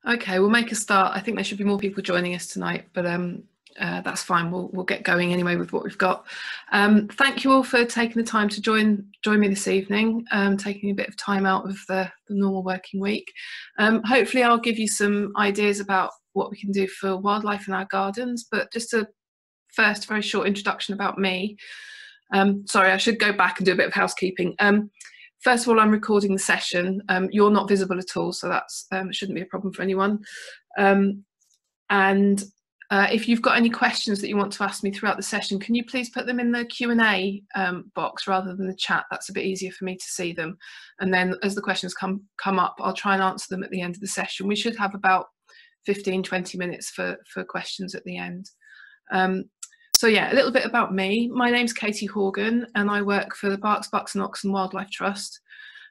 Okay, we'll make a start. I think there should be more people joining us tonight, but that's fine. We'll get going anyway with what we've got. Thank you all for taking the time to join me this evening, taking a bit of time out of the normal working week. Hopefully I'll give you some ideas about what we can do for wildlife in our gardens, but just a first very short introduction about me. Sorry, I should go back and do a bit of housekeeping. First of all, I'm recording the session. You're not visible at all, so that's shouldn't be a problem for anyone. If you've got any questions that you want to ask me throughout the session, can you please put them in the Q&A box rather than the chat? That's a bit easier for me to see them. And then as the questions come up, I'll try and answer them at the end of the session. We should have about 15-20 minutes for questions at the end. So yeah, a little bit about me. My name's Katie Horgan and I work for the Berks, Bucks and Oxon Wildlife Trust,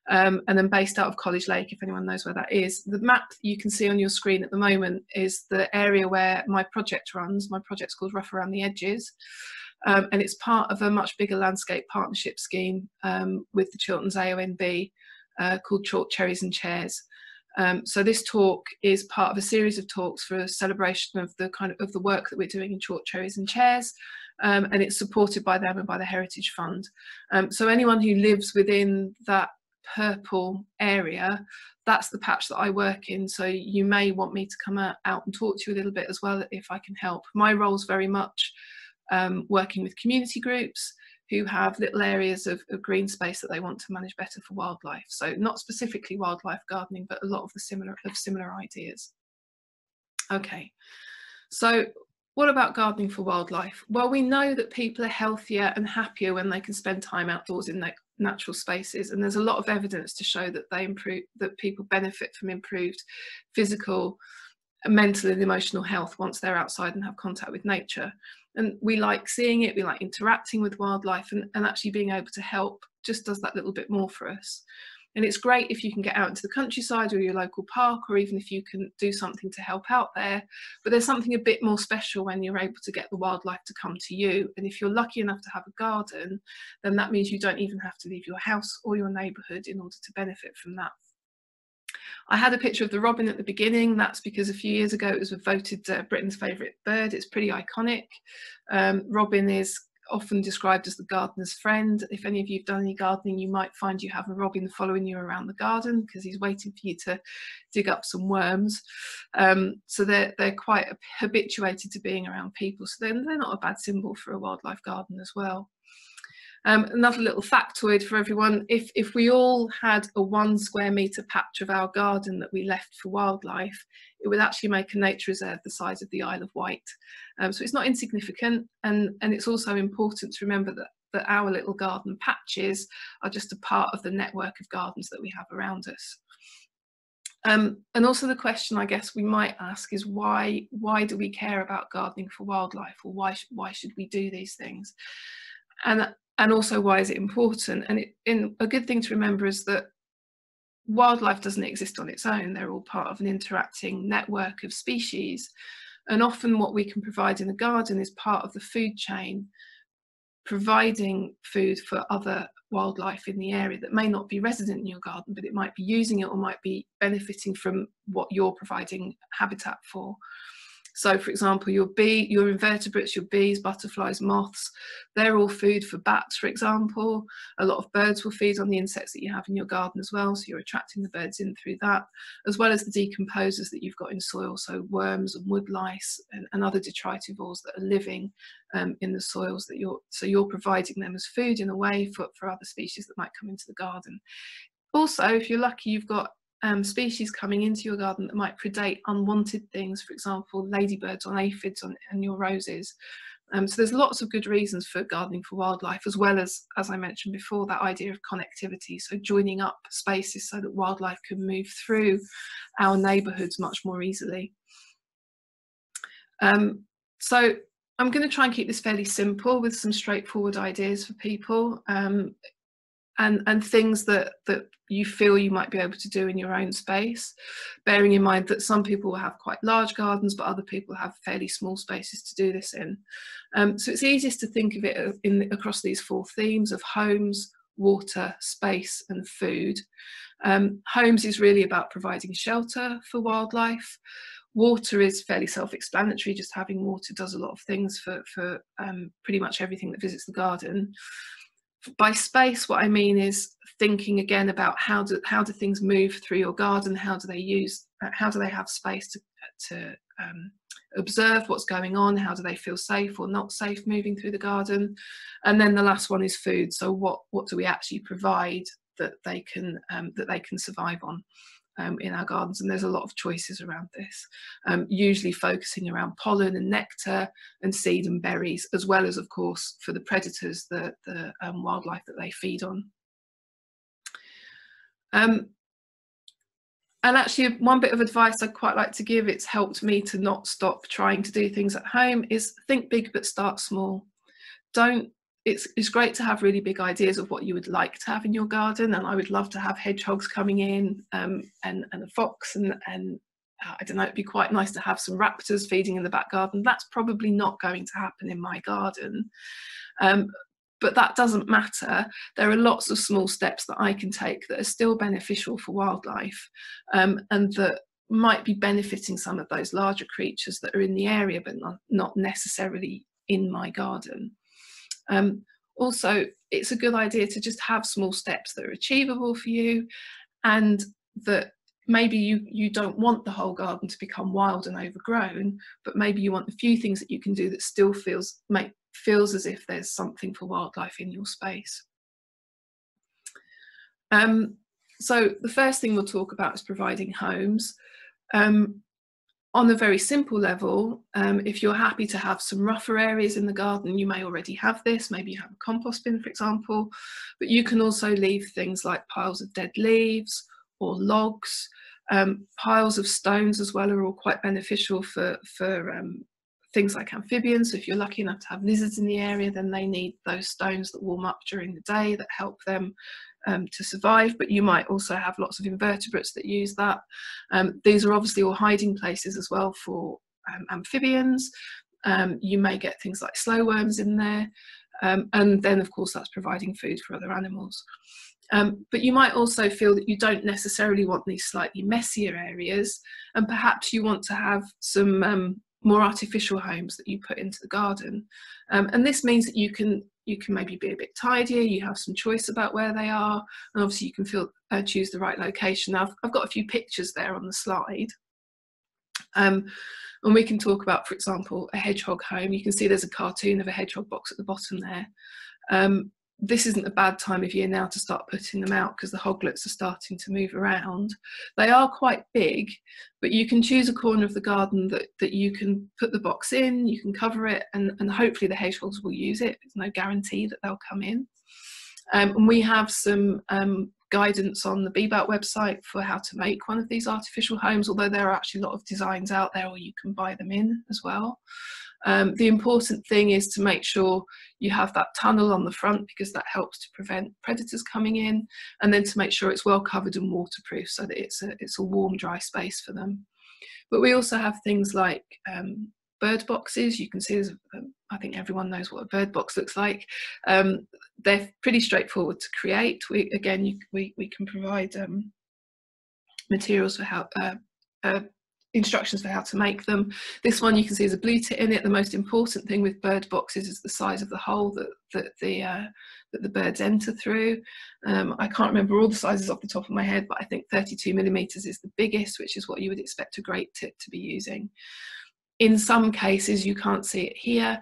and I'm based out of College Lake, if anyone knows where that is. The map you can see on your screen at the moment is the area where my project runs. My project's called Rough Around the Edges, and it's part of a much bigger landscape partnership scheme with the Chilterns AONB called Chalk, Cherries and Chairs. So this talk is part of a series of talks for a celebration of the the work that we're doing in Chalk, Cherries and Chairs, and it's supported by them and by the Heritage Fund. So anyone who lives within that purple area, that's the patch that I work in, so you may want me to come out and talk to you a little bit as well if I can help. My role's very much working with community groups who have little areas of green space that they want to manage better for wildlife. So not specifically wildlife gardening, but a lot of the similar ideas. Okay, so what about gardening for wildlife? Well, we know that people are healthier and happier when they can spend time outdoors in natural spaces, and there's a lot of evidence to show that people benefit from improved physical, mental and emotional health once they're outside and have contact with nature. And we like seeing it, we like interacting with wildlife, and actually being able to help just does that little bit more for us. And it's great if you can get out into the countryside or your local park, or even if you can do something to help out there. But there's something a bit more special when you're able to get the wildlife to come to you. And if you're lucky enough to have a garden, then that means you don't even have to leave your house or your neighbourhood in order to benefit from that. I had a picture of the robin at the beginning. That's because a few years ago it was voted Britain's favourite bird. It's pretty iconic. Robin is often described as the gardener's friend. If any of you have done any gardening, you might find you have a robin following you around the garden because he's waiting for you to dig up some worms. So they're quite habituated to being around people. So they're not a bad symbol for a wildlife garden as well. Another little factoid for everyone, if we all had a 1 square metre patch of our garden that we left for wildlife, it would actually make a nature reserve the size of the Isle of Wight. So it's not insignificant, and it's also important to remember that our little garden patches are just a part of the network of gardens that we have around us. And also the question I guess we might ask is why do we care about gardening for wildlife, or why should we do these things? And also, why is it important? And a good thing to remember is that wildlife doesn't exist on its own. They're all part of an interacting network of species. And often what we can provide in the garden is part of the food chain, providing food for other wildlife in the area that may not be resident in your garden, but it might be using it or might be benefiting from what you're providing habitat for. So for example, your invertebrates, your bees, butterflies, moths, they're all food for bats, for example. A lot of birds will feed on the insects that you have in your garden as well, so you're attracting the birds in through that, as well as the decomposers that you've got in soil, so worms and wood lice and other detritivores that are living in the soils that you're providing them as food in a way for other species that might come into the garden. Also, if you're lucky, you've got species coming into your garden that might predate unwanted things, for example, ladybirds on aphids and your roses. So there's lots of good reasons for gardening for wildlife, as well as I mentioned before, that idea of connectivity, so joining up spaces so that wildlife can move through our neighbourhoods much more easily. So I'm going to try and keep this fairly simple with some straightforward ideas for people. And things that you feel you might be able to do in your own space, bearing in mind that some people will have quite large gardens, but other people have fairly small spaces to do this in. So it's easiest to think of it across these 4 themes of homes, water, space and food. Homes is really about providing shelter for wildlife. Water is fairly self-explanatory. Just having water does a lot of things for pretty much everything that visits the garden. By space, what I mean is thinking again about how do things move through your garden, how do they have space to observe what's going on, how do they feel safe or not safe moving through the garden. And then the last one is food. So what do we actually provide that they can survive on in our gardens? And there's a lot of choices around this, usually focusing around pollen and nectar and seed and berries, as well as, of course, for the predators, the wildlife that they feed on. And actually, one bit of advice I'd quite like to give, it's helped me to not stop trying to do things at home, is think big but start small. It's great to have really big ideas of what you would like to have in your garden, and I would love to have hedgehogs coming in and a fox and I don't know, it'd be quite nice to have some raptors feeding in the back garden. That's probably not going to happen in my garden. But that doesn't matter. There are lots of small steps that I can take that are still beneficial for wildlife, and that might be benefiting some of those larger creatures that are in the area, but not necessarily in my garden. Also, it's a good idea to just have small steps that are achievable for you, and that maybe you don't want the whole garden to become wild and overgrown, but maybe you want a few things that you can do that still feels as if there's something for wildlife in your space. So the first thing we'll talk about is providing homes. On a very simple level, if you're happy to have some rougher areas in the garden, you may already have this. Maybe you have a compost bin, for example, but you can also leave things like piles of dead leaves or logs. Piles of stones as well are all quite beneficial for things like amphibians. So if you're lucky enough to have lizards in the area, then they need those stones that warm up during the day that help them to survive. But you might also have lots of invertebrates that use that. These are obviously all hiding places as well for amphibians. You may get things like slow worms in there. And then, of course, that's providing food for other animals. But you might also feel that you don't necessarily want these slightly messier areas, and perhaps you want to have some more artificial homes that you put into the garden. And this means that you can maybe be a bit tidier, you have some choice about where they are, and obviously you can choose the right location. Now, I've got a few pictures there on the slide. And we can talk about, for example, a hedgehog home. You can see there's a cartoon of a hedgehog box at the bottom there. This isn't a bad time of year now to start putting them out because the hoglets are starting to move around. They are quite big, but you can choose a corner of the garden that you can put the box in, you can cover it, and hopefully the hedgehogs will use it. There's no guarantee that they'll come in. And we have some guidance on the BBAT website for how to make one of these artificial homes, although there are actually a lot of designs out there where you can buy them in as well. The important thing is to make sure you have that tunnel on the front, because that helps to prevent predators coming in, and then to make sure it's well covered and waterproof so that it's a warm, dry space for them. But we also have things like bird boxes. You can see I think everyone knows what a bird box looks like. They're pretty straightforward to create. We can provide materials for how instructions for how to make them. This one you can see has a blue tit in it. The most important thing with bird boxes is the size of the hole that the birds enter through. I can't remember all the sizes off the top of my head, but I think 32mm is the biggest, which is what you would expect a great tit to be using. In some cases, you can't see it here,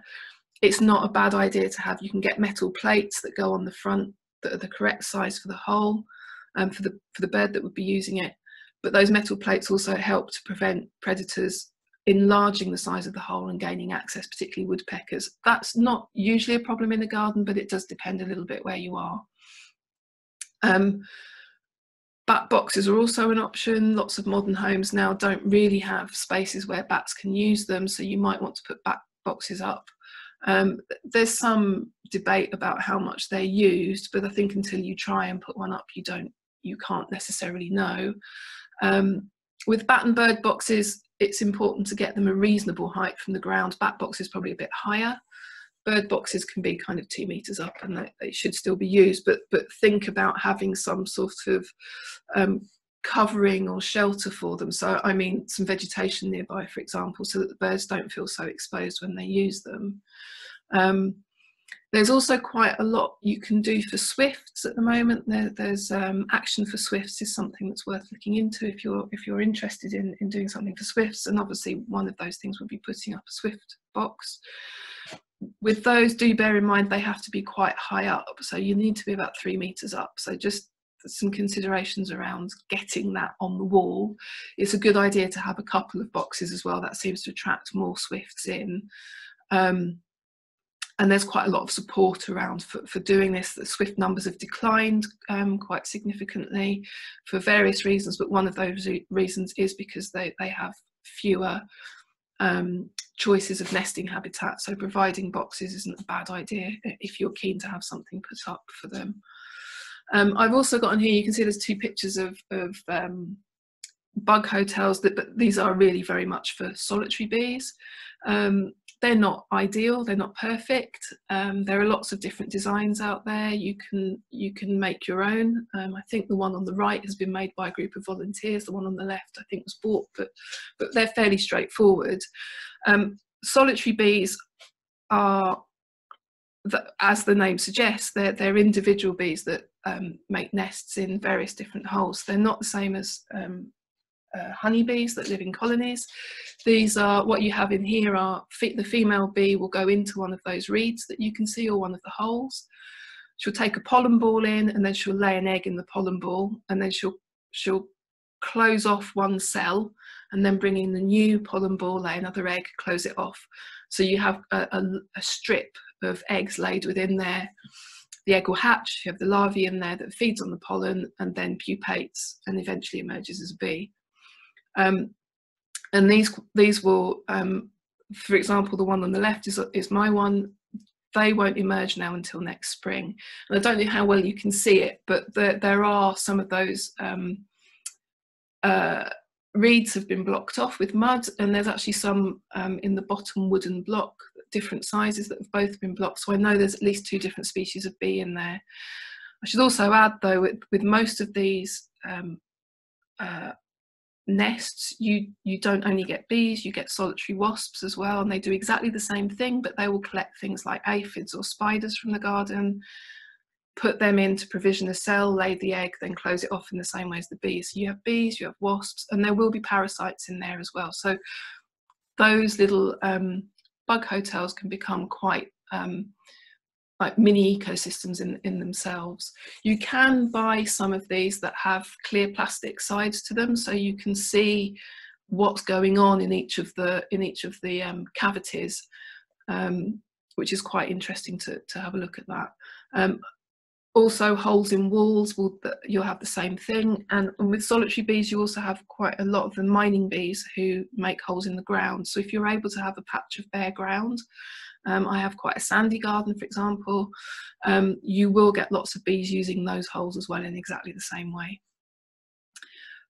it's not a bad idea to have, you can get metal plates that go on the front that are the correct size for the hole, for the bird that would be using it. But those metal plates also help to prevent predators enlarging the size of the hole and gaining access, particularly woodpeckers. That's not usually a problem in a garden, but it does depend a little bit where you are. Bat boxes are also an option. Lots of modern homes now don't really have spaces where bats can use them, so you might want to put bat boxes up. There's some debate about how much they're used, but I think until you try and put one up, you can't necessarily know. With bat and bird boxes, it's important to get them a reasonable height from the ground. Bat box is probably a bit higher. bird boxes can be kind of 2 meters up, and they should still be used, but think about having some sort of covering or shelter for them. So I mean some vegetation nearby, for example, so that the birds don't feel so exposed when they use them. There's also quite a lot you can do for swifts at the moment. There's action for swifts is something that's worth looking into if you're interested in doing something for swifts, and obviously one of those things would be putting up a swift box. With those, do bear in mind they have to be quite high up, so you need to be about 3 meters up. So just some considerations around getting that on the wall. It's a good idea to have a couple of boxes as well. That seems to attract more swifts in. And there's quite a lot of support around for doing this. The swift numbers have declined quite significantly for various reasons, but one of those reasons is because they have fewer choices of nesting habitat. So providing boxes isn't a bad idea if you're keen to have something put up for them. I've also got on here, you can see there's 2 pictures of bug hotels, but these are really very much for solitary bees. They're not ideal, they're not perfect. There are lots of different designs out there. You can make your own. I think the one on the right has been made by a group of volunteers. The one on the left I think was bought, but they're fairly straightforward. Solitary bees are, as the name suggests, they're individual bees that make nests in various different holes. They're not the same as honeybees that live in colonies. These are, what you have in here are, the female bee will go into one of those reeds that you can see, or one of the holes. She'll take a pollen ball in, and then she'll lay an egg in the pollen ball, and then she'll close off one cell, and then bring in the new pollen ball, lay another egg, close it off. So you have a strip of eggs laid within there. The egg will hatch, you have the larvae in there that feeds on the pollen and then pupates and eventually emerges as a bee. And these will, for example, the one on the left is my one. They won't emerge now until next spring. And I don't know how well you can see it, but there are some of those reeds have been blocked off with mud, and there's actually some in the bottom wooden block, different sizes, that have both been blocked. So I know there's at least 2 different species of bee in there. I should also add, though, with most of these nests, you don't only get bees, you get solitary wasps as well, and they do exactly the same thing, but they will collect things like aphids or spiders from the garden, put them in to provision a cell, lay the egg, then close it off in the same way as the bees. So you have bees, you have wasps, and there will be parasites in there as well. So those little bug hotels can become quite like mini ecosystems in themselves. You can buy some of these that have clear plastic sides to them, so you can see what's going on in each of the cavities, which is quite interesting to have a look at that. Also, holes in walls, you'll have the same thing. And with solitary bees, you also have quite a lot of the mining bees who make holes in the ground. So if you're able to have a patch of bare ground, I have quite a sandy garden, for example, you will get lots of bees using those holes as well in exactly the same way.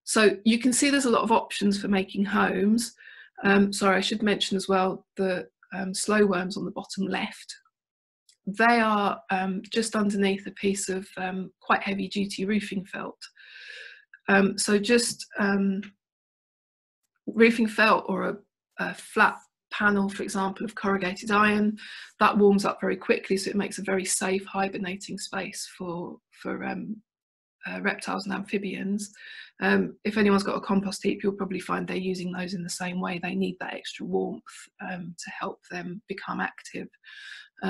So you can see there's a lot of options for making homes. Sorry, I should mention as well the slow worms on the bottom left. They are just underneath a piece of quite heavy duty roofing felt. So just roofing felt, or a flat panel, for example, of corrugated iron, that warms up very quickly, so it makes a very safe hibernating space for reptiles and amphibians. If anyone's got a compost heap, you'll probably find they're using those in the same way. They need that extra warmth to help them become active.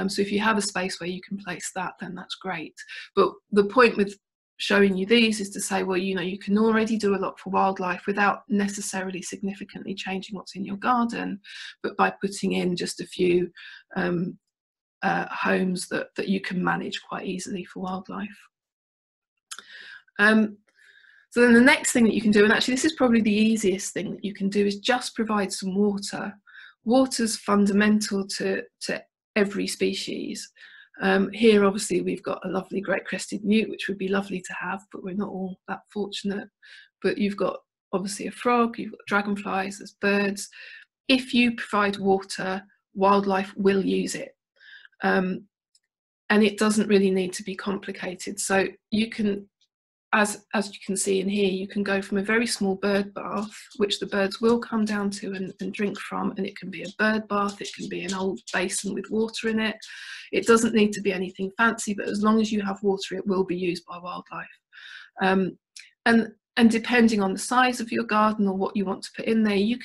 So if you have a space where you can place that, then that's great. But the point with showing you these is to say, well, you can already do a lot for wildlife without necessarily significantly changing what's in your garden, but by putting in just a few homes that you can manage quite easily for wildlife. So then the next thing that you can do, and actually this is probably the easiest thing that you can do, is just provide some water. Water's fundamental to every species. Here obviously we've got a lovely great crested newt, which would be lovely to have, but we're not all that fortunate. But you've got obviously a frog, you've got dragonflies, there's birds. If you provide water, wildlife will use it. And it doesn't really need to be complicated. So you can, as you can see in here, you can go from a very small bird bath, which the birds will come down to and drink from, and it can be a bird bath, it can be an old basin with water in it. It doesn't need to be anything fancy, but as long as you have water, it will be used by wildlife. And depending on the size of your garden or what you want to put in there, you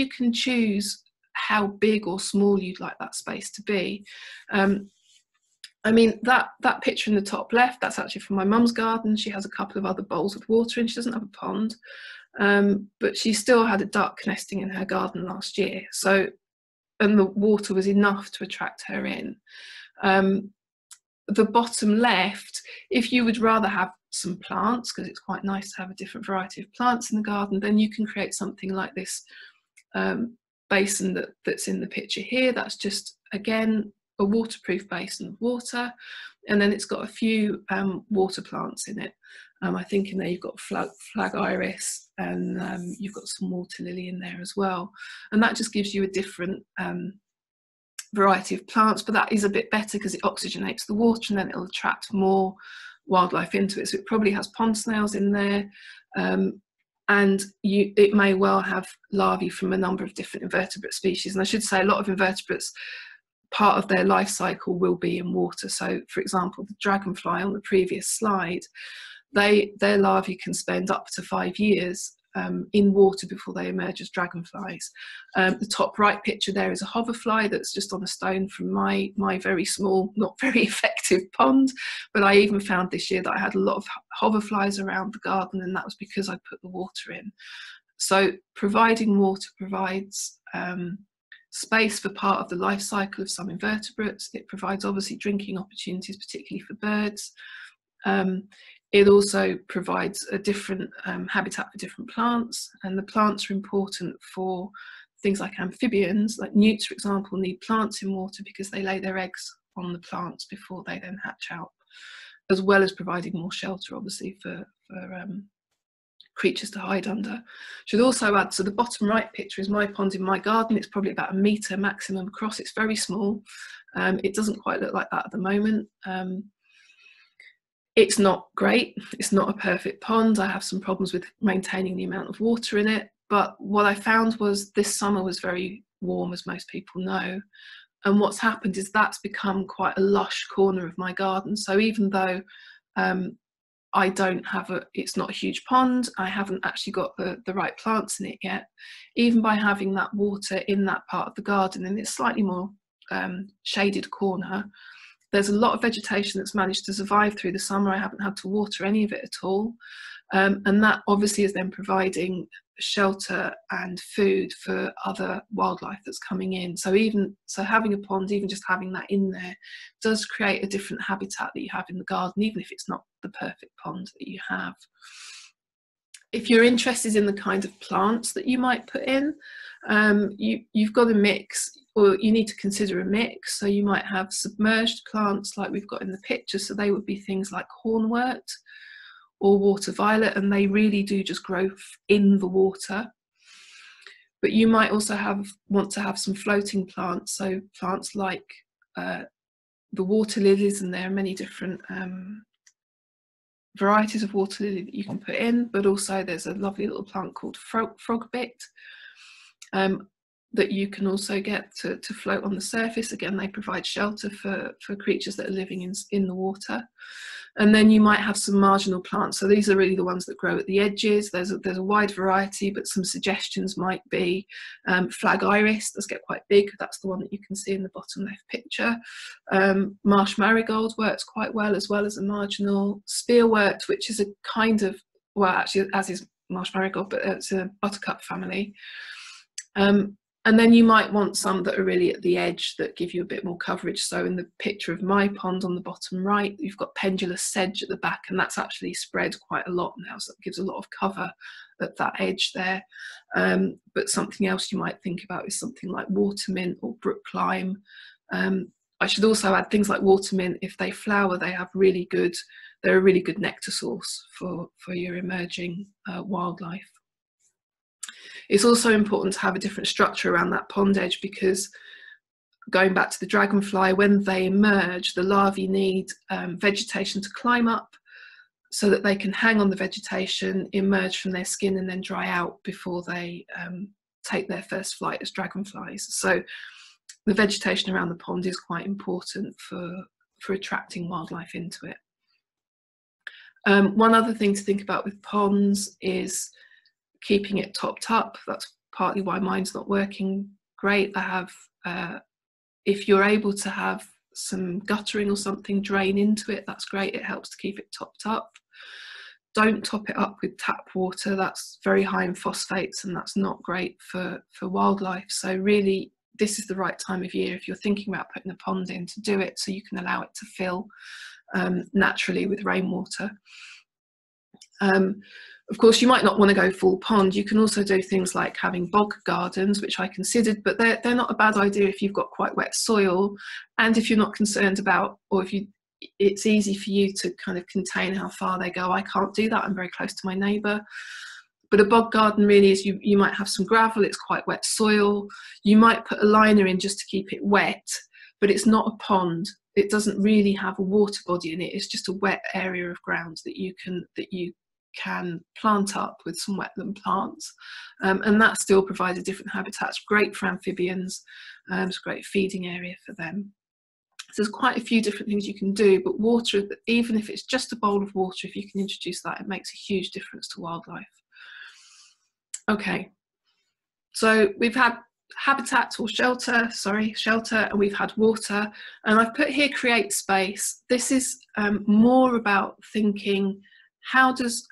can choose how big or small you'd like that space to be. I mean, that picture in the top left, that's actually from my mum's garden. She has a couple of other bowls with water in. She doesn't have a pond, but she still had a duck nesting in her garden last year. So, and the water was enough to attract her in. The bottom left, if you would rather have some plants, because it's quite nice to have a different variety of plants in the garden, then you can create something like this basin that's in the picture here. That's just, again, a waterproof basin of water, and then it's got a few water plants in it. I think in there you've got flag iris, and you've got some water lily in there as well, and that just gives you a different variety of plants. But that is a bit better because it oxygenates the water, and then it'll attract more wildlife into it. So it probably has pond snails in there, and it may well have larvae from a number of different invertebrate species. And I should say, a lot of invertebrates, part of their life cycle will be in water. So, for example, the dragonfly on the previous slide, their larvae can spend up to 5 years in water before they emerge as dragonflies. The top right picture there is a hoverfly that's just on a stone from my very small, not very effective pond. But I even found this year that I had a lot of hoverflies around the garden, and that was because I put the water in. So providing water provides space for part of the life cycle of some invertebrates. It provides obviously drinking opportunities, particularly for birds. It also provides a different habitat for different plants, and the plants are important for things like amphibians. Like newts, for example, need plants in water because they lay their eggs on the plants before they then hatch out, as well as providing more shelter, obviously, for creatures to hide under. Should also add, so the bottom right picture is my pond in my garden. It's probably about 1 metre maximum across. It's very small. It doesn't quite look like that at the moment. It's not great. It's not a perfect pond. I have some problems with maintaining the amount of water in it. But what I found was this summer was very warm, as most people know. And what's happened is that's become quite a lush corner of my garden. So even though I don't have it's not a huge pond, I haven't actually got the right plants in it yet, even by having that water in that part of the garden, and it's slightly more shaded corner, there's a lot of vegetation that's managed to survive through the summer. I haven't had to water any of it at all. And that obviously is then providing shelter and food for other wildlife that's coming in. So having a pond, even just having that in there, does create a different habitat that you have in the garden, even if it's not the perfect pond that you have. If you're interested in the kind of plants that you might put in, you've got a mix, or you need to consider a mix. So you might have submerged plants like we've got in the picture. So they would be things like hornwort or water violet, and they really do just grow in the water. But you might also want to have some floating plants. So plants like the water lilies, and there are many different varieties of water lily that you can put in, but also there's a lovely little plant called frogbit that you can also get to float on the surface. Again, they provide shelter for creatures that are living in the water. And then you might have some marginal plants. So these are really the ones that grow at the edges. There's a wide variety, but some suggestions might be flag iris, does get quite big. That's the one that you can see in the bottom left picture. Marsh marigold works quite well as a marginal. Spearwort, which is a kind of, well, actually, as is marsh marigold, but it's a buttercup family. And then you might want some that are really at the edge that give you a bit more coverage. So in the picture of my pond on the bottom right, you've got pendulous sedge at the back, and that's actually spread quite a lot now, so it gives a lot of cover at that edge there. But something else you might think about is something like watermint or brook lime. I should also add things like watermint, if they flower, they're a really good nectar source for your emerging wildlife. It's also important to have a different structure around that pond edge, because going back to the dragonfly, when they emerge, the larvae need vegetation to climb up so that they can hang on the vegetation, emerge from their skin, and then dry out before they take their first flight as dragonflies. So the vegetation around the pond is quite important for attracting wildlife into it. One other thing to think about with ponds is keeping it topped up. That's partly why mine's not working great. I have, if you're able to have some guttering or something drain into it, that's great. It helps to keep it topped up. Don't top it up with tap water. That's very high in phosphates, and that's not great for wildlife. So really, this is the right time of year if you're thinking about putting a pond in, to do it so you can allow it to fill naturally with rainwater. Of course, you might not want to go full pond. You can also do things like having bog gardens, which I considered, but they're not a bad idea if you've got quite wet soil, and if you're not concerned about, or if it's easy for you to kind of contain how far they go. I can't do that. I'm very close to my neighbour. But a bog garden really is, you might have some gravel, it's quite wet soil. You might put a liner in just to keep it wet, but it's not a pond. It doesn't really have a water body in it. It's just a wet area of ground that you can plant up with some wetland plants, and that still provides a different habitat. It's great for amphibians, it's a great feeding area for them. So there's quite a few different things you can do, but water, even if it's just a bowl of water, if you can introduce that, it makes a huge difference to wildlife. Okay, so we've had habitat or shelter, and we've had water, and I've put here create space. This is more about thinking, how does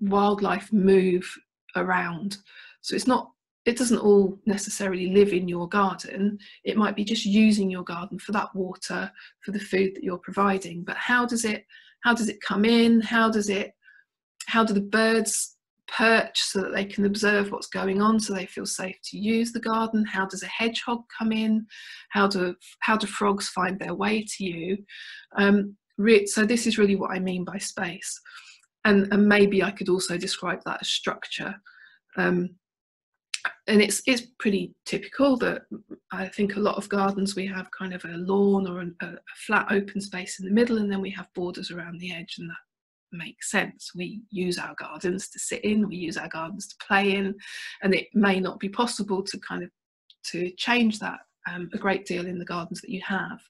wildlife move around? So it doesn't all necessarily live in your garden. It might be just using your garden for that water, for the food that you're providing. But how does it come in? How do the birds perch so that they can observe what's going on, so they feel safe to use the garden? How does a hedgehog come in? How do frogs find their way to you? So this is really what I mean by space, and maybe I could also describe that as structure. And it's pretty typical that I think a lot of gardens, we have kind of a lawn or a flat open space in the middle, and then we have borders around the edge, and that makes sense. We use our gardens to sit in, we use our gardens to play in, and it may not be possible to change that a great deal in the gardens that you have.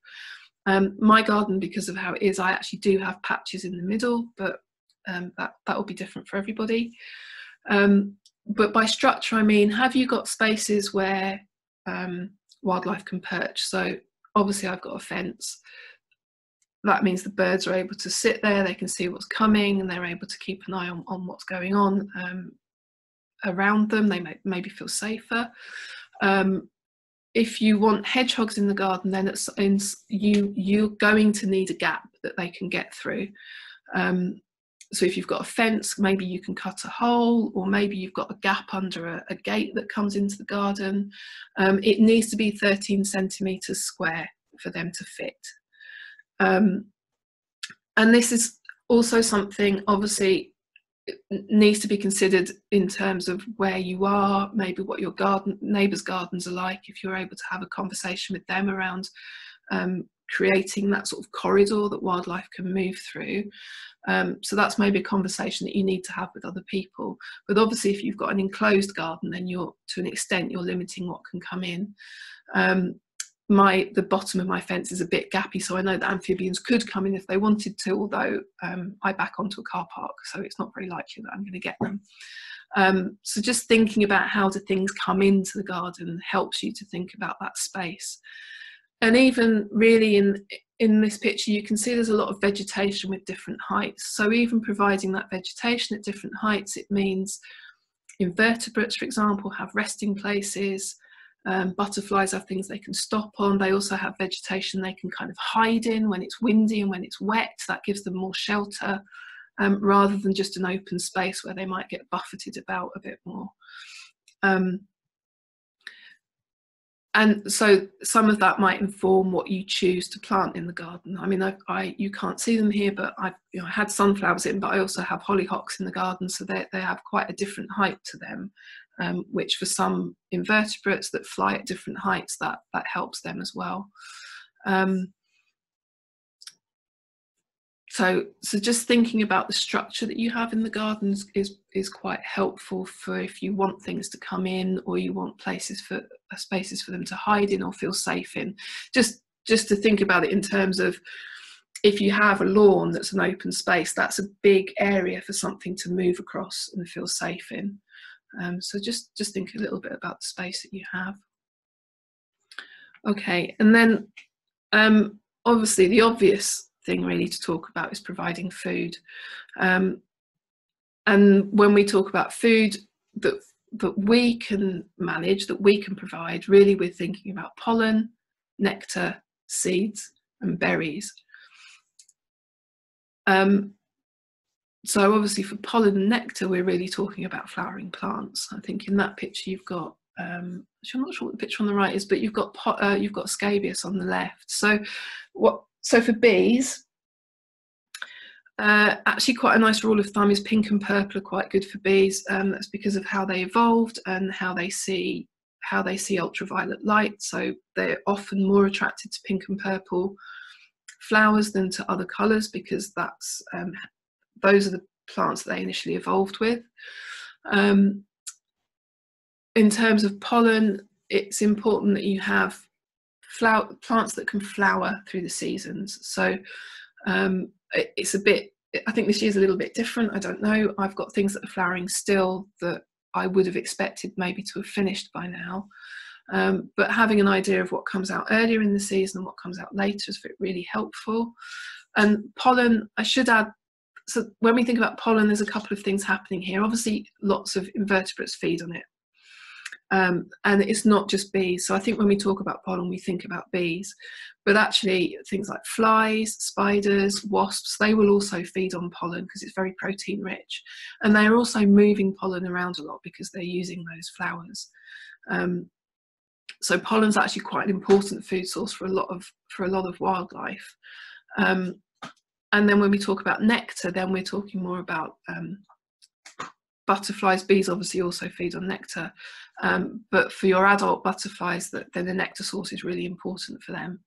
My garden, because of how it is, I actually do have patches in the middle, but that will be different for everybody. But by structure, I mean, have you got spaces where wildlife can perch? So obviously I've got a fence. That means the birds are able to sit there, they can see what's coming, and they're able to keep an eye on what's going on around them. They maybe feel safer. If you want hedgehogs in the garden, then you're going to need a gap that they can get through. So if you've got a fence, maybe you can cut a hole, or maybe you've got a gap under a gate that comes into the garden. It needs to be 13 centimetres square for them to fit. And this is also something, obviously, needs to be considered in terms of where you are, maybe what your neighbours' gardens are like, if you're able to have a conversation with them around creating that sort of corridor that wildlife can move through. So that's maybe a conversation that you need to have with other people. But obviously, if you've got an enclosed garden, then to an extent, you're limiting what can come in. The bottom of my fence is a bit gappy, so I know that amphibians could come in if they wanted to, although I back onto a car park, so it's not very likely that I'm going to get them. So just thinking about how do things come into the garden helps you to think about that space. And even really in this picture, you can see there's a lot of vegetation with different heights. So even providing that vegetation at different heights, it means invertebrates, for example, have resting places. Butterflies have things they can stop on. They also have vegetation they can kind of hide in when it's windy and when it's wet. That gives them more shelter, rather than just an open space where they might get buffeted about a bit more. And so some of that might inform what you choose to plant in the garden. I mean, you can't see them here, but I had sunflowers in, but I also have hollyhocks in the garden, so they have quite a different height to them, which for some invertebrates that fly at different heights, that helps them as well. So just thinking about the structure that you have in the gardens is quite helpful for if you want things to come in, or you want spaces for them to hide in or feel safe in. Just to think about it in terms of, if you have a lawn that's an open space, that's a big area for something to move across and feel safe in. So just think a little bit about the space that you have. Okay, and then obviously the obvious thing really to talk about is providing food, and when we talk about food that we can manage, that we can provide, really we're thinking about pollen, nectar, seeds and berries. So obviously for pollen and nectar we're really talking about flowering plants. I think in that picture you've got I'm not sure what the picture on the right is, but you've got scabious on the left. So for bees, actually quite a nice rule of thumb is pink and purple are quite good for bees. That's because of how they evolved and how they see ultraviolet light. So they're often more attracted to pink and purple flowers than to other colours, because that's those are the plants that they initially evolved with. In terms of pollen, it's important that you have plants that can flower through the seasons. So it's a bit, I think this year's a little bit different, I don't know. I've got things that are flowering still that I would have expected maybe to have finished by now. But having an idea of what comes out earlier in the season and what comes out later is really helpful. And pollen, I should add, so when we think about pollen, there's a couple of things happening here. Obviously, lots of invertebrates feed on it. And it's not just bees. So I think when we talk about pollen, we think about bees. But actually, things like flies, spiders, wasps, they will also feed on pollen because it's very protein rich. And they're also moving pollen around a lot because they're using those flowers. So pollen's actually quite an important food source for a lot of wildlife. And then when we talk about nectar, then we're talking more about butterflies. Bees obviously also feed on nectar, but for your adult butterflies, then the nectar source is really important for them.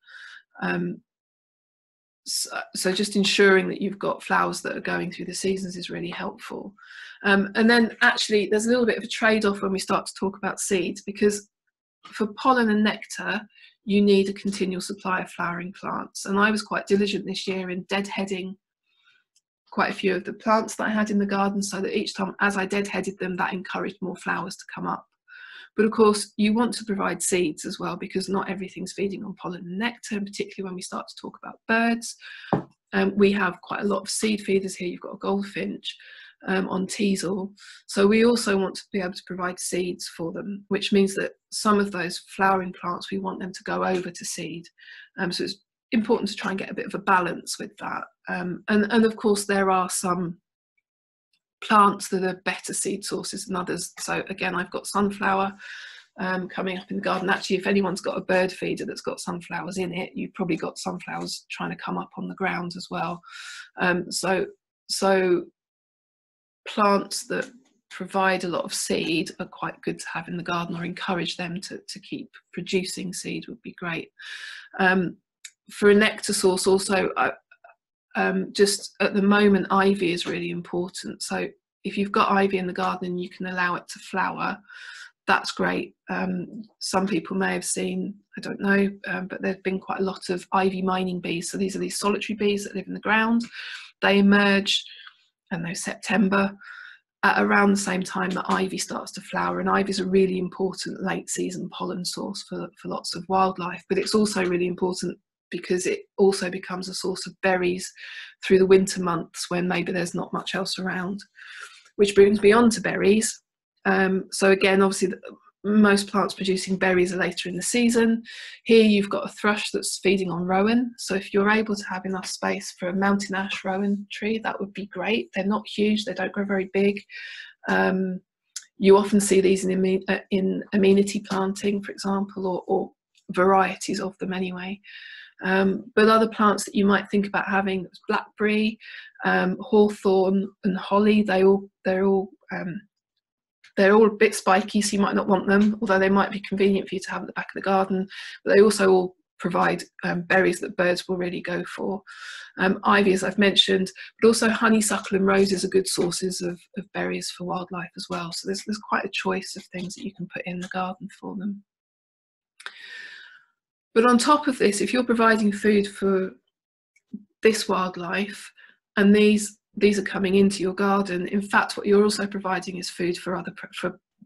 So just ensuring that you've got flowers that are going through the seasons is really helpful. And then actually there's a little bit of a trade-off when we start to talk about seeds, because for pollen and nectar, you need a continual supply of flowering plants. And I was quite diligent this year in deadheading quite a few of the plants that I had in the garden, so that each time as I deadheaded them, that encouraged more flowers to come up. But of course, you want to provide seeds as well, because not everything's feeding on pollen and nectar, and particularly when we start to talk about birds. We have quite a lot of seed feeders here. You've got a goldfinch on teasel. So we also want to be able to provide seeds for them, which means that some of those flowering plants, we want them to go over to seed. So it's important to try and get a bit of a balance with that. And of course, there are some plants that are better seed sources than others. So again, I've got sunflower coming up in the garden. Actually, if anyone's got a bird feeder that's got sunflowers in it, you've probably got sunflowers trying to come up on the ground as well. So plants that provide a lot of seed are quite good to have in the garden, or encourage them to keep producing seed would be great. For a nectar source also, just at the moment, ivy is really important. So if you've got ivy in the garden and you can allow it to flower, that's great. Some people may have seen, I don't know, but there's been quite a lot of ivy mining bees. So these are these solitary bees that live in the ground. They emerge, I don't know, September, at around the same time that ivy starts to flower. And ivy is a really important late season pollen source for lots of wildlife, but it's also really important because it also becomes a source of berries through the winter months when maybe there's not much else around, which brings me on to berries. So again, obviously most plants producing berries are later in the season. Here you've got a thrush that's feeding on rowan. So if you're able to have enough space for a mountain ash rowan tree, that would be great. They're not huge, they don't grow very big. You often see these in amenity planting, for example, or varieties of them anyway. But other plants that you might think about having, blackberry, hawthorn and holly, they're all a bit spiky, so you might not want them, although they might be convenient for you to have at the back of the garden. But they also all provide berries that birds will really go for. Ivy, as I've mentioned, but also honeysuckle and roses are good sources of berries for wildlife as well. So there's quite a choice of things that you can put in the garden for them. But on top of this, if you're providing food for this wildlife and these are coming into your garden, in fact what you're also providing is food for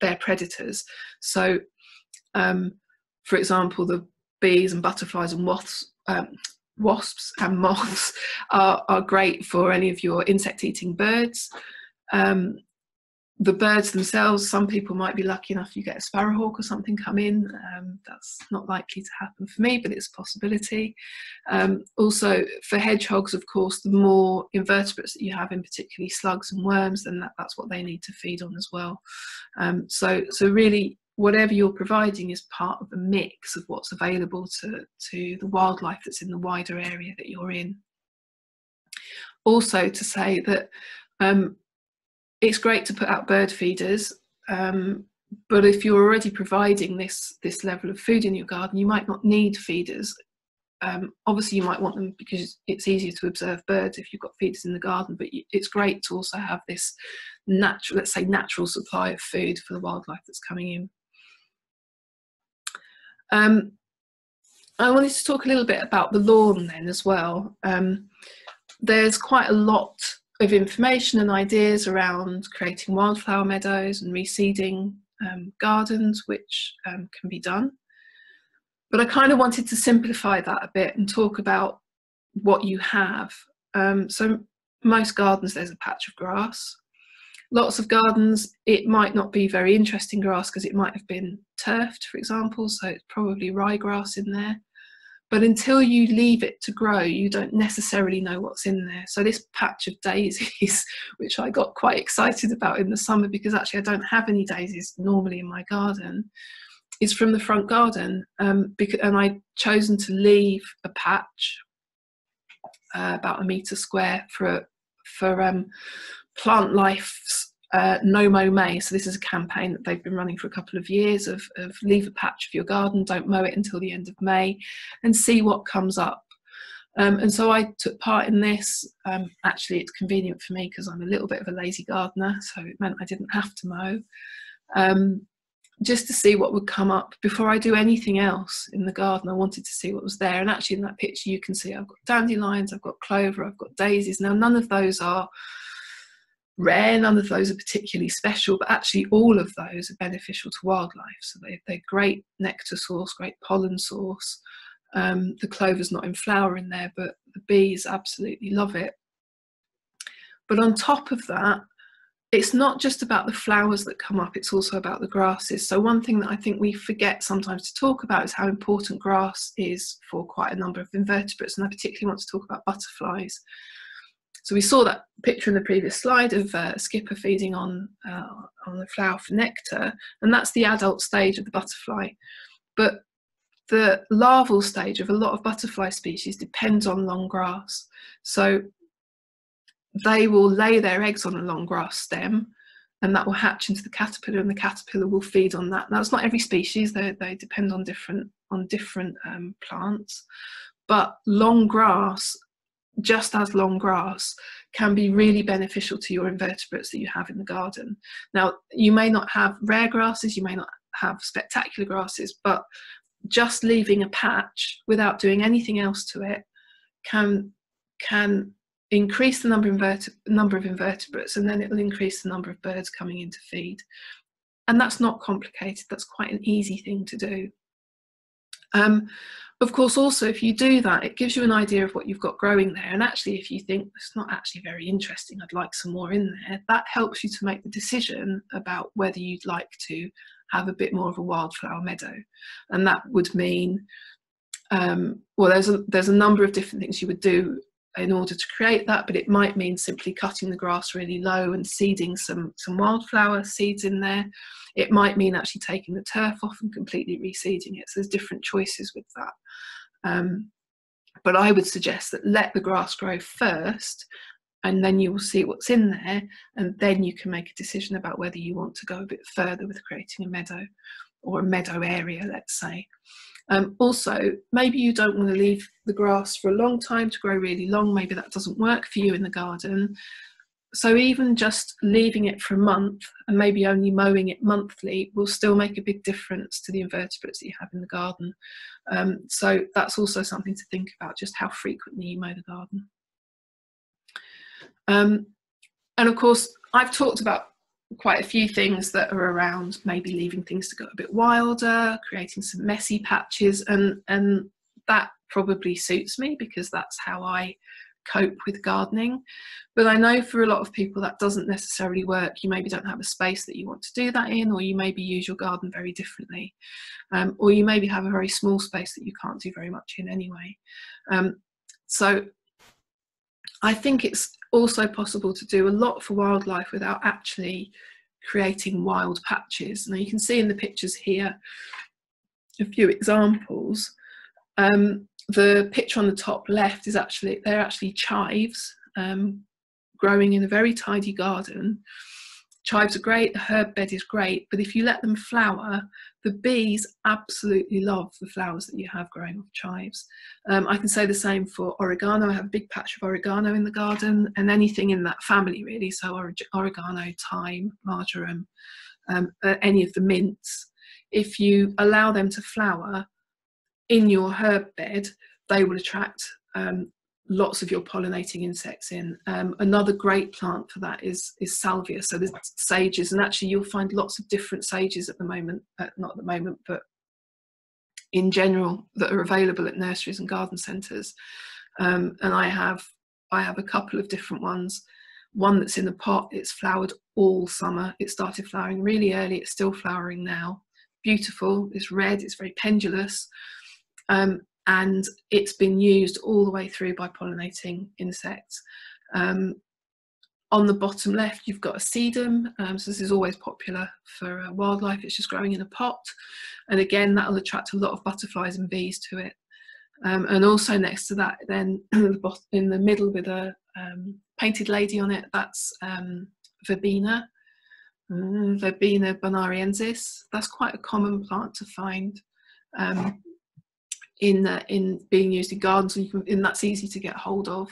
their predators. So for example, the bees and butterflies and wasps and moths are great for any of your insect-eating birds. The birds themselves, some people might be lucky enough you get a sparrowhawk or something come in. That's not likely to happen for me, but it's a possibility. Also for hedgehogs, of course, the more invertebrates that you have, in particularly slugs and worms, then that's what they need to feed on as well. So really, whatever you're providing is part of the mix of what's available to the wildlife that's in the wider area that you're in. Also to say that it's great to put out bird feeders, but if you're already providing this level of food in your garden, you might not need feeders. Obviously you might want them because it's easier to observe birds if you've got feeders in the garden, but it's great to also have this natural, let's say natural supply of food for the wildlife that's coming in. I wanted to talk a little bit about the lawn then as well. There's quite a lot of information and ideas around creating wildflower meadows and reseeding gardens, which can be done. But I kind of wanted to simplify that a bit and talk about what you have. So most gardens, there's a patch of grass. Lots of gardens, it might not be very interesting grass because it might have been turfed, for example, so it's probably ryegrass in there. But until you leave it to grow, you don't necessarily know what's in there. So this patch of daisies, which I got quite excited about in the summer because actually I don't have any daisies normally in my garden, is from the front garden. And I'd chosen to leave a patch about 1 metre square for Plant Life's No Mow May. So this is a campaign that they've been running for a couple of years of leave a patch of your garden, don't mow it until the end of May, and see what comes up. And so I took part in this. Actually, it's convenient for me because I'm a little bit of a lazy gardener, so it meant I didn't have to mow. Just to see what would come up before I do anything else in the garden. I wanted to see what was there. And actually in that picture you can see I've got dandelions, I've got clover, I've got daisies. Now none of those are rare, none of those are particularly special, but actually all of those are beneficial to wildlife. So they're great nectar source, great pollen source. The clover's not in flower in there, but the bees absolutely love it. But on top of that, it's not just about the flowers that come up, it's also about the grasses. So one thing that I think we forget sometimes to talk about is how important grass is for quite a number of invertebrates, and I particularly want to talk about butterflies. So we saw that picture in the previous slide of a skipper feeding on the flower for nectar, and that's the adult stage of the butterfly. But the larval stage of a lot of butterfly species depends on long grass. So they will lay their eggs on a long grass stem, and that will hatch into the caterpillar, and the caterpillar will feed on that. Now, it's not every species; they depend on different plants. But long grass, just as long grass, can be really beneficial to your invertebrates that you have in the garden. Now, you may not have rare grasses, you may not have spectacular grasses, but just leaving a patch without doing anything else to it can increase the number of invertebrates, and then it will increase the number of birds coming in to feed. And that's not complicated, that's quite an easy thing to do. Of course, also, if you do that, it gives you an idea of what you've got growing there. And actually, if you think it's not actually very interesting, I'd like some more in there, that helps you to make the decision about whether you'd like to have a bit more of a wildflower meadow. And that would mean, well, there's a number of different things you would do in order to create that, but it might mean simply cutting the grass really low and seeding some wildflower seeds in there. It might mean actually taking the turf off and completely reseeding it. So there's different choices with that. But I would suggest that let the grass grow first, and then you will see what's in there, and then you can make a decision about whether you want to go a bit further with creating a meadow or a meadow area, let's say. Also, maybe you don't want to leave the grass for a long time to grow really long. Maybe that doesn't work for you in the garden. So even just leaving it for a month and maybe only mowing it monthly will still make a big difference to the invertebrates that you have in the garden. So that's also something to think about, just how frequently you mow the garden. And of course, I've talked about quite a few things that are around maybe leaving things to go a bit wilder, creating some messy patches, and that probably suits me because that's how I cope with gardening. But I know for a lot of people that doesn't necessarily work. You maybe don't have a space that you want to do that in, or you maybe use your garden very differently, or you maybe have a very small space that you can't do very much in anyway. So I think it's also possible to do a lot for wildlife without actually creating wild patches. Now you can see in the pictures here a few examples. The picture on the top left is they're actually chives growing in a very tidy garden. Chives are great, the herb bed is great, but if you let them flower, the bees absolutely love the flowers that you have growing off chives. I can say the same for oregano. I have a big patch of oregano in the garden, and anything in that family really, so oregano, thyme, marjoram, any of the mints. If you allow them to flower in your herb bed, they will attract lots of your pollinating insects in. Another great plant for that is salvia. So there's sages, and actually you'll find lots of different sages at the moment, not at the moment, but in general, that are available at nurseries and garden centres. And I have a couple of different ones. One that's in the pot, it's flowered all summer. It started flowering really early, it's still flowering now. Beautiful, it's red, it's very pendulous. And it's been used all the way through by pollinating insects. On the bottom left, you've got a sedum. So this is always popular for wildlife. It's just growing in a pot. And again, that'll attract a lot of butterflies and bees to it. And also next to that, then in the middle with a painted lady on it, that's verbena. Verbena bonariensis. That's quite a common plant to find in being used in gardens, and that's easy to get hold of.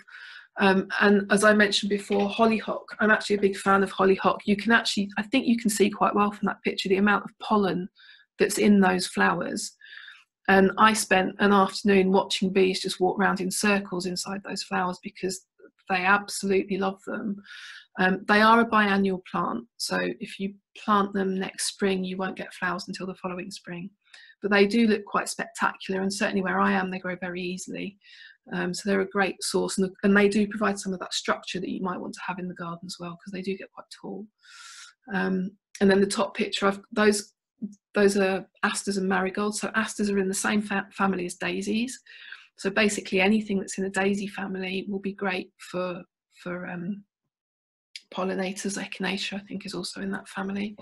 And as I mentioned before, hollyhock. I'm actually a big fan of hollyhock. You can actually, I think you can see quite well from that picture, the amount of pollen that's in those flowers. And I spent an afternoon watching bees just walk around in circles inside those flowers because they absolutely love them. They are a biannual plant, so if you plant them next spring, you won't get flowers until the following spring. But they do look quite spectacular, and certainly where I am, they grow very easily. So they're a great source, and they do provide some of that structure that you might want to have in the garden as well, because they do get quite tall. And then the top picture, those are asters and marigolds. So asters are in the same family as daisies. So basically anything that's in the daisy family will be great for pollinators. Echinacea, I think, is also in that family.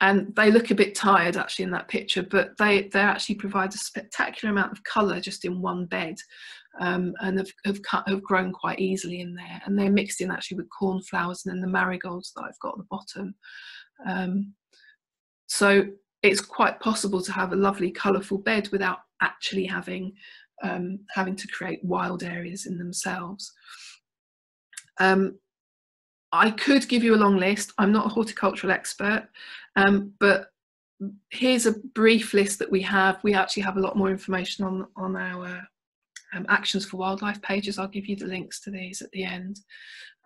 And they look a bit tired actually in that picture, but they actually provide a spectacular amount of colour just in one bed, and have grown quite easily in there. And they're mixed in actually with cornflowers and then the marigolds that I've got at the bottom. So it's quite possible to have a lovely colourful bed without actually having to create wild areas in themselves. I could give you a long list. I'm not a horticultural expert, but here's a brief list that we have. We actually have a lot more information on our Actions for Wildlife pages. I'll give you the links to these at the end.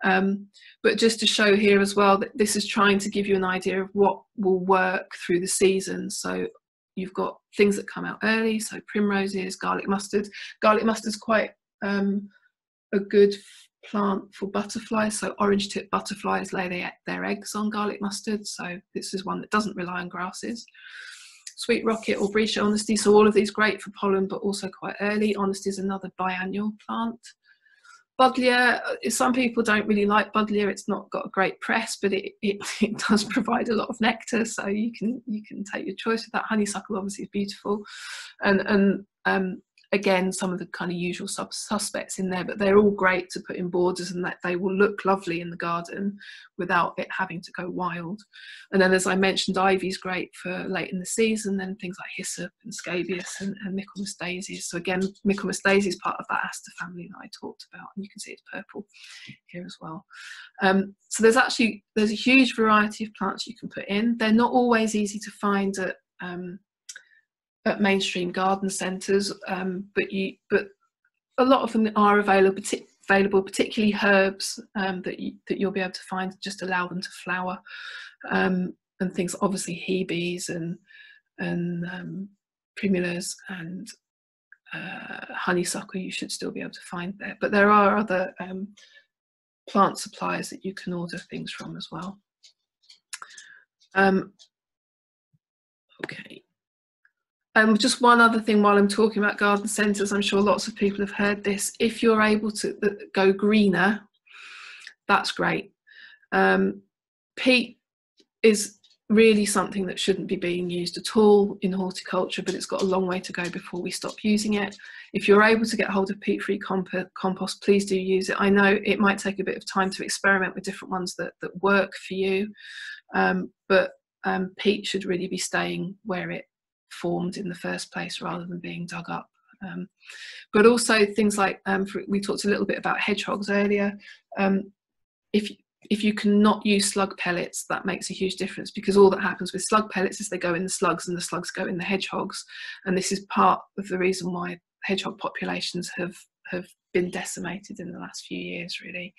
But just to show here as well that this is trying to give you an idea of what will work through the season. So you've got things that come out early, so primroses, garlic mustard. Garlic mustard's quite a good plant for butterflies. So orange tip butterflies lay their eggs on garlic mustard. So this is one that doesn't rely on grasses. Sweet Rocket or Brescia Honesty. So all of these great for pollen, but also quite early. Honesty is another biannual plant. Buddleia, some people don't really like Buddleia. It's not got a great press, but it does provide a lot of nectar, so you can take your choice with that. Honeysuckle obviously is beautiful, and again, some of the kind of usual suspects in there, but they're all great to put in borders, and that they will look lovely in the garden without it having to go wild. And then, as I mentioned, ivy's great for late in the season, then things like hyssop and scabious and Michaelmas daisies. So again, Michaelmas daisy is part of that aster family that I talked about, and you can see it's purple here as well. So there's a huge variety of plants you can put in. They're not always easy to find at mainstream garden centres, but a lot of them are available, particularly herbs that you'll be able to find. Just allow them to flower, and things obviously hebes and primulas and honeysuckle you should still be able to find there. But there are other plant suppliers that you can order things from as well. Okay. Just one other thing while I'm talking about garden centres, I'm sure lots of people have heard this. If you're able to go greener, that's great. Peat is really something that shouldn't be being used at all in horticulture, but it's got a long way to go before we stop using it. If you're able to get hold of peat-free compost, please do use it. I know it might take a bit of time to experiment with different ones that work for you, but peat should really be staying where it formed in the first place rather than being dug up. But also things like, we talked a little bit about hedgehogs earlier. If you cannot use slug pellets, that makes a huge difference, because all that happens with slug pellets is they go in the slugs and the slugs go in the hedgehogs, and this is part of the reason why hedgehog populations have been decimated in the last few years, really.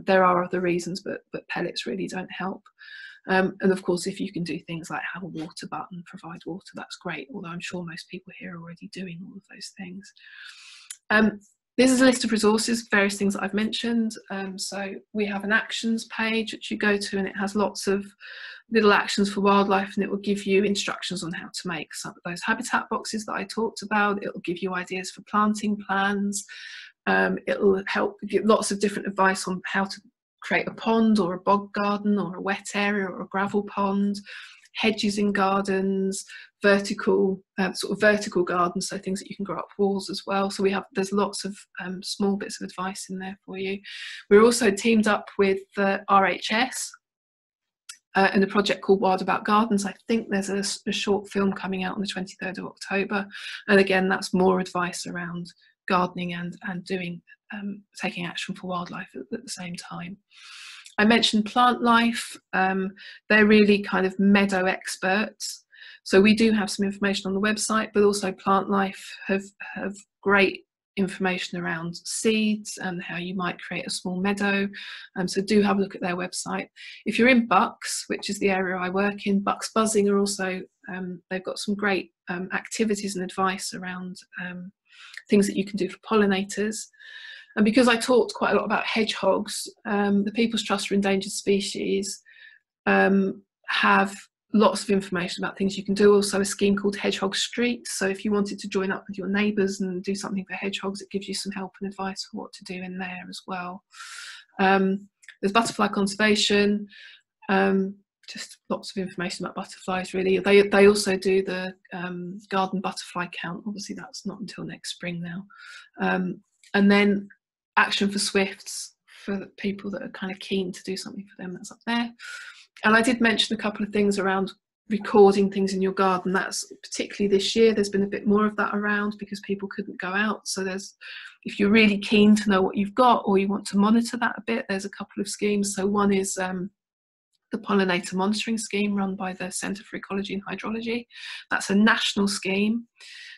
There are other reasons, but pellets really don't help. And of course, if you can do things like have a water button, provide water, that's great, although I'm sure most people here are already doing all of those things. This is a list of resources, various things that I've mentioned. So we have an actions page which you go to, and it has lots of little actions for wildlife, and it will give you instructions on how to make some of those habitat boxes that I talked about. It will give you ideas for planting plans. It will help give lots of different advice on how to create a pond or a bog garden or a wet area or a gravel pond, hedges in gardens, vertical gardens, so things that you can grow up walls as well. So there's lots of small bits of advice in there for you. We're also teamed up with the RHS in a project called Wild About Gardens. I think there's a short film coming out on the 23rd of October, and again that's more advice around gardening and taking action for wildlife at the same time. I mentioned Plant Life. They're really kind of meadow experts. So we do have some information on the website, but also Plant Life have great information around seeds and how you might create a small meadow. So do have a look at their website. If you're in Bucks, which is the area I work in, Bucks Buzzing are also, they've got some great activities and advice around things that you can do for pollinators. And because I talked quite a lot about hedgehogs, the People's Trust for Endangered Species have lots of information about things you can do. Also a scheme called Hedgehog Street. So if you wanted to join up with your neighbours and do something for hedgehogs, it gives you some help and advice for what to do in there as well. There's butterfly conservation, just lots of information about butterflies really. They also do the garden butterfly count. Obviously that's not until next spring now. And then Action for Swifts, for the people that are kind of keen to do something for them, that's up there. And I did mention a couple of things around recording things in your garden. That's particularly this year, there's been a bit more of that around because people couldn't go out. So if you're really keen to know what you've got or you want to monitor that a bit, there's a couple of schemes. So one is the Pollinator Monitoring Scheme run by the Centre for Ecology and Hydrology. That's a national scheme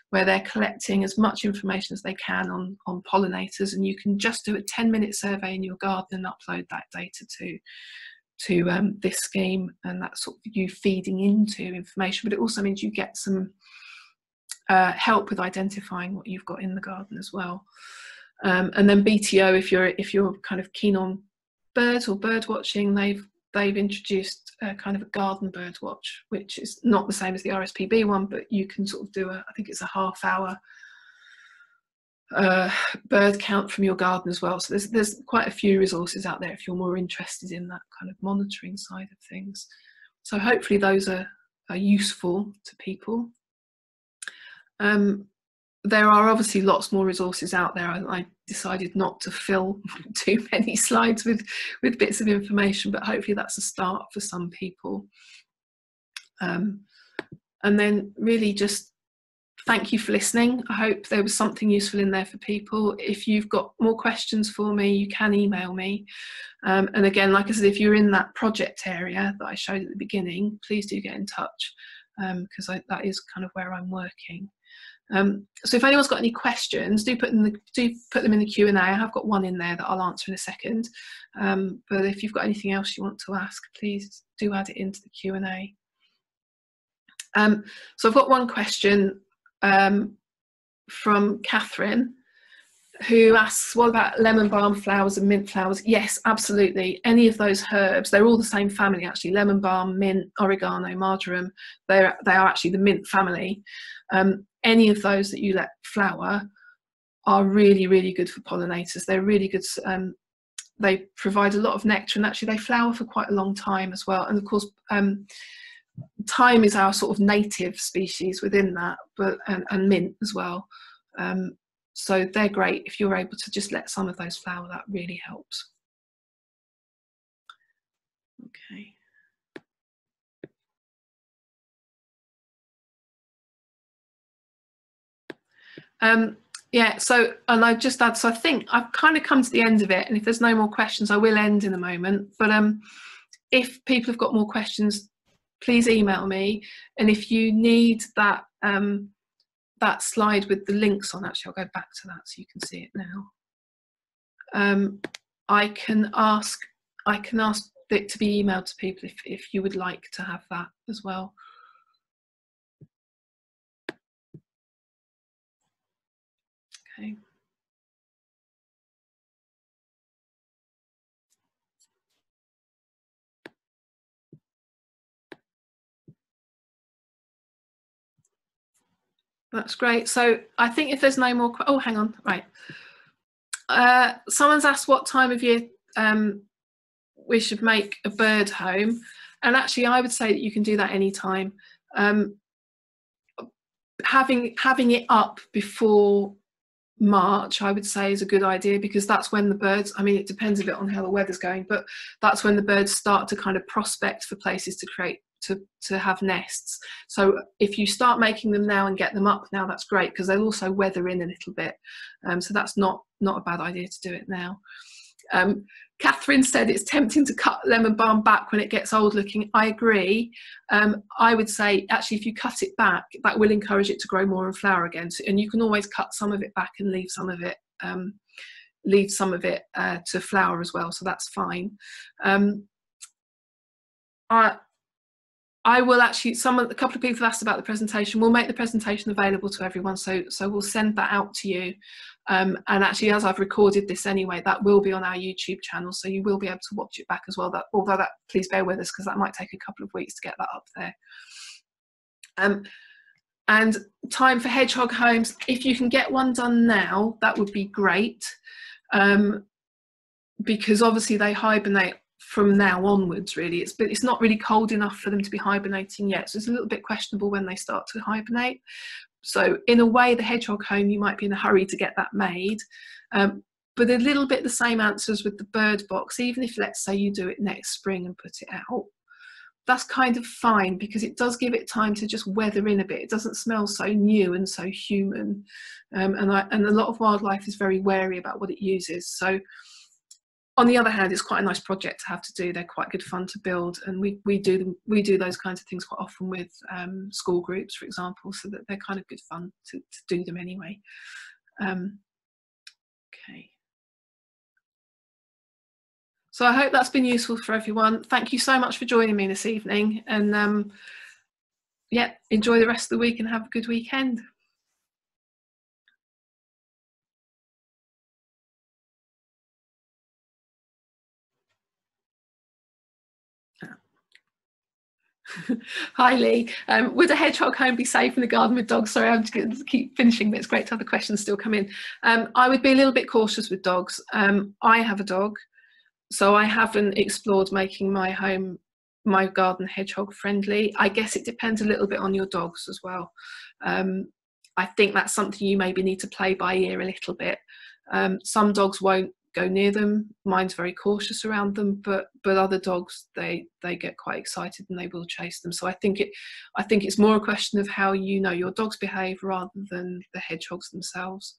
where they're collecting as much information as they can on pollinators, and you can just do a 10-minute survey in your garden and upload that data to this scheme, and that's sort of you feeding into information, but it also means you get some help with identifying what you've got in the garden as well. And then BTO, if you're kind of keen on birds or bird watching, they've they've introduced a kind of a garden bird watch, which is not the same as the RSPB one, but you can sort of do I think it's a half-hour bird count from your garden as well. So there's quite a few resources out there if you're more interested in that kind of monitoring side of things. So hopefully those are useful to people. There are obviously lots more resources out there. I decided not to fill too many slides with bits of information, but hopefully that's a start for some people. And then really just thank you for listening. I hope there was something useful in there for people. If you've got more questions for me, you can email me. And again, like I said, if you're in that project area that I showed at the beginning, please do get in touch, because that is kind of where I'm working. So if anyone's got any questions, do put them in the Q&A. I have got one in there that I'll answer in a second. But if you've got anything else you want to ask, please do add it into the Q&A. So I've got one question from Catherine, who asks, what about lemon balm flowers and mint flowers? Yes, absolutely. Any of those herbs, they're all the same family actually. Lemon balm, mint, oregano, marjoram, they are actually the mint family. Any of those that you let flower are really, really good for pollinators. They're really good. They provide a lot of nectar, and actually they flower for quite a long time as well. And of course, thyme is our sort of native species within that, but and mint as well. So they're great. If you're able to just let some of those flower, that really helps. Okay. Yeah, so, and I just add, so I think I've kind of come to the end of it, and if there's no more questions, I will end in a moment. But if people have got more questions, please email me. And if you need that that slide with the links on, actually I'll go back to that so you can see it now. I can ask it to be emailed to people if you would like to have that as well. Okay. That's great. So I think if there's no more, oh, hang on, right. Someone's asked what time of year we should make a bird home, and actually I would say that you can do that anytime. Having it up before March, I would say, is a good idea, because that's when the birds, I mean, it depends a bit on how the weather's going, but that's when the birds start to kind of prospect for places to create, to have nests. So if you start making them now and get them up now, that's great, because they'll also weather in a little bit. So that's not a bad idea to do it now. Catherine said it's tempting to cut lemon balm back when it gets old looking. I agree. I would say actually if you cut it back, that will encourage it to grow more and flower again. So, and you can always cut some of it back and leave some of it to flower as well. So that's fine. I will actually, a couple of people have asked about the presentation. We'll make the presentation available to everyone, so we'll send that out to you. And actually, as I've recorded this anyway, that will be on our YouTube channel, so you will be able to watch it back as well. Although please bear with us, because that might take a couple of weeks to get that up there. And time for hedgehog homes, if you can get one done now, that would be great, because obviously they hibernate from now onwards, really. It's not really cold enough for them to be hibernating yet, so it's a little bit questionable when they start to hibernate. So in a way, the hedgehog home, you might be in a hurry to get that made, but a little bit the same answers with the bird box. Even if, let's say, you do it next spring and put it out, that's kind of fine, because it does give it time to just weather in a bit. It doesn't smell so new and so human, and a lot of wildlife is very wary about what it uses. So on the other hand, it's quite a nice project to have to do. They're quite good fun to build, and we do those kinds of things quite often with school groups, for example, so that they're kind of good fun to do them anyway. Okay. So I hope that's been useful for everyone. Thank you so much for joining me this evening, and yeah, enjoy the rest of the week and have a good weekend. Hi Lee. Would a hedgehog home be safe in the garden with dogs? Sorry, I'm just going to keep finishing, but it's great to have the questions still come in. I would be a little bit cautious with dogs. I have a dog, so I haven't explored making my home, my garden, hedgehog friendly. I guess it depends a little bit on your dogs as well. I think that's something you maybe need to play by ear a little bit. Some dogs won't go near them. Mine's very cautious around them, but other dogs, they get quite excited and they will chase them. So I think it's more a question of how you know your dogs behave rather than the hedgehogs themselves.